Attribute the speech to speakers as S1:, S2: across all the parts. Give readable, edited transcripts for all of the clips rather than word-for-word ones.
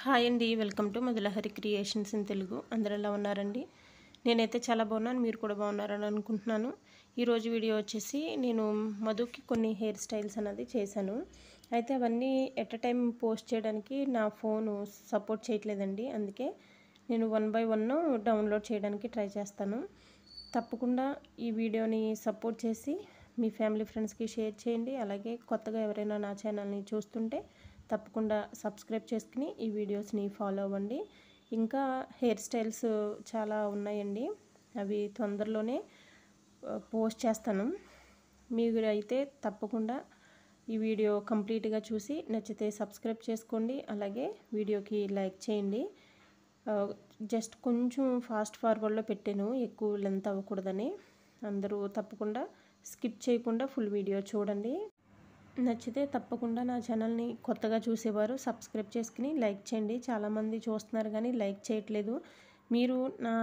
S1: Hi అండి, welcome to Madhulahari creations in Telugu. అందరూ ఎలా ఉన్నారండి? నేనైతే చాలా బాగున్నాను, మీరు కూడా బాగున్నారని అనుకుంటున్నాను. ఈరోజు వీడియో వచ్చేసి నేను మధుకి కొన్ని హెయిర్ స్టైల్స్ అనేది చేశాను. అయితే అవన్నీ ఎట్ అ టైం పోస్ట్ చేయడానికి నా ఫోను సపోర్ట్ చేయట్లేదండి. అందుకే నేను 1 బై 1 డౌన్లోడ్ చేయడానికి ట్రై చేస్తాను. తప్పకుండా ఈ వీడియోని సపోర్ట్ చేసి మీ ఫ్యామిలీ ఫ్రెండ్స్కి షేర్ చేయండి. అలాగే కొత్తగా ఎవరైనా నా ఛానల్ని చూస్తుంటే తప్పకుండా సబ్స్క్రైబ్ చేసుకుని ఈ వీడియోస్ని ఫాలో అవ్వండి. ఇంకా హెయిర్ స్టైల్స్ చాలా ఉన్నాయండి, అవి తొందరలోనే పోస్ట్ చేస్తాను. మీరు అయితే తప్పకుండా ఈ వీడియో కంప్లీట్గా చూసి నచ్చితే సబ్స్క్రైబ్ చేసుకోండి. అలాగే వీడియోకి లైక్ చేయండి. జస్ట్ కొంచెం ఫాస్ట్ ఫార్వర్డ్లో పెట్టాను, ఎక్కువ లెంత్ అవ్వకూడదని. అందరూ తప్పకుండా స్కిప్ చేయకుండా ఫుల్ వీడియో చూడండి. నచ్చితే తప్పకుండా నా ఛానల్ని కొత్తగా చూసేవారు సబ్స్క్రైబ్ చేసుకుని లైక్ చేయండి. చాలామంది చూస్తున్నారు కానీ లైక్ చేయట్లేదు. మీరు నా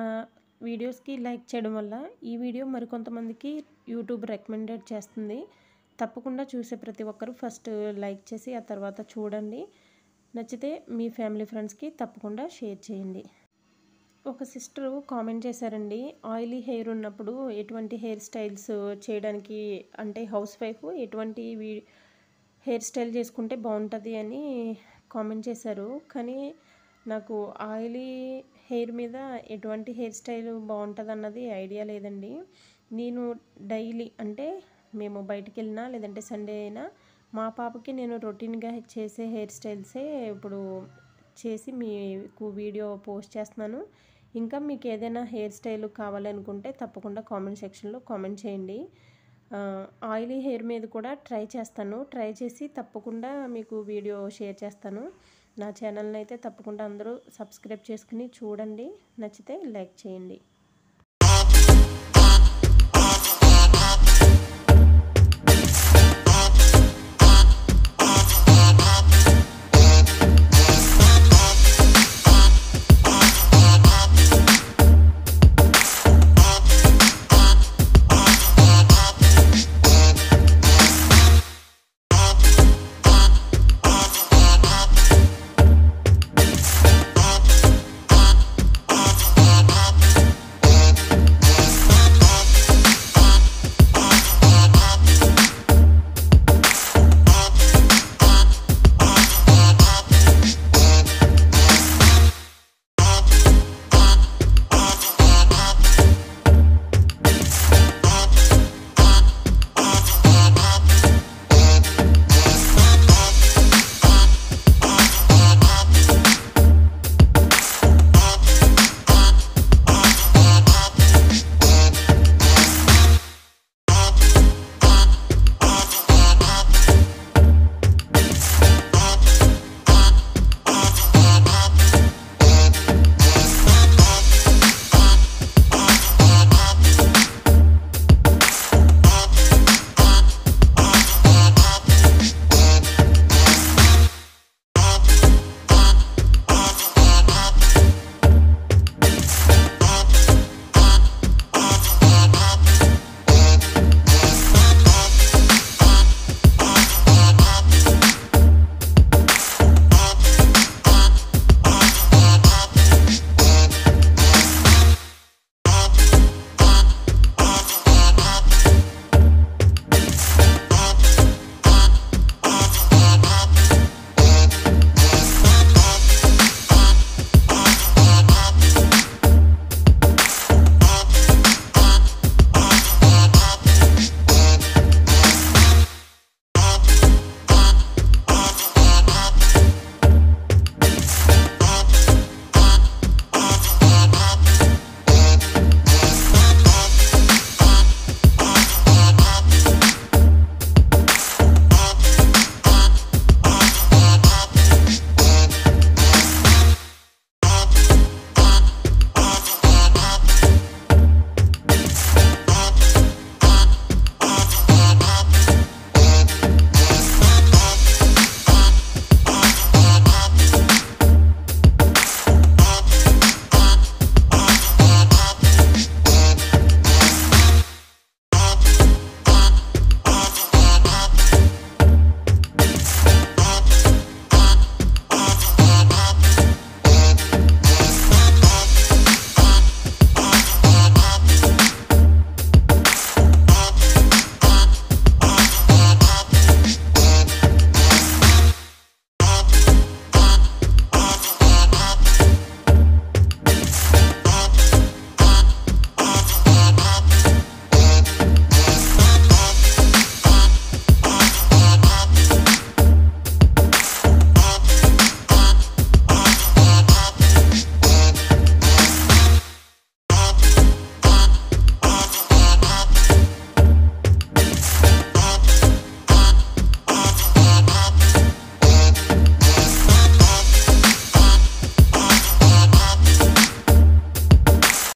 S1: వీడియోస్కి లైక్ చేయడం వల్ల ఈ వీడియో మరికొంతమందికి యూట్యూబ్ రికమెండెడ్ చేస్తుంది. తప్పకుండా చూసే ప్రతి ఒక్కరూ ఫస్ట్ లైక్ చేసి ఆ తర్వాత చూడండి. నచ్చితే మీ ఫ్యామిలీ ఫ్రెండ్స్కి తప్పకుండా షేర్ చేయండి. ఒక సిస్టరు కామెంట్ చేశారండి, ఆయిలీ హెయిర్ ఉన్నప్పుడు ఎటువంటి హెయిర్ స్టైల్స్ చేయడానికి, అంటే హౌస్ వైఫ్ ఎటువంటి హెయిర్ స్టైల్ చేసుకుంటే బాగుంటుంది అని కామెంట్ చేశారు. కానీ నాకు ఆయిలీ హెయిర్ మీద ఎటువంటి హెయిర్ స్టైల్ బాగుంటుంది అన్నది ఐడియా లేదండి. నేను డైలీ అంటే మేము బయటికి వెళ్ళినా లేదంటే సండే అయినా మా పాపకి నేను రొటీన్గా చేసే హెయిర్ స్టైల్సే ఇప్పుడు చేసి మీకు వీడియో పోస్ట్ చేస్తున్నాను. ఇంకా మీకు ఏదైనా హెయిర్ స్టైల్ కావాలనుకుంటే తప్పకుండా కామెంట్ సెక్షన్లో కామెంట్ చేయండి. ఆయిలీ హెయిర్ మీద కూడా ట్రై చేస్తాను. ట్రై చేసి తప్పకుండా మీకు వీడియో షేర్ చేస్తాను. నా ఛానల్ని అయితే తప్పకుండా అందరూ సబ్స్క్రైబ్ చేసుకుని చూడండి. నచ్చితే లైక్ చేయండి.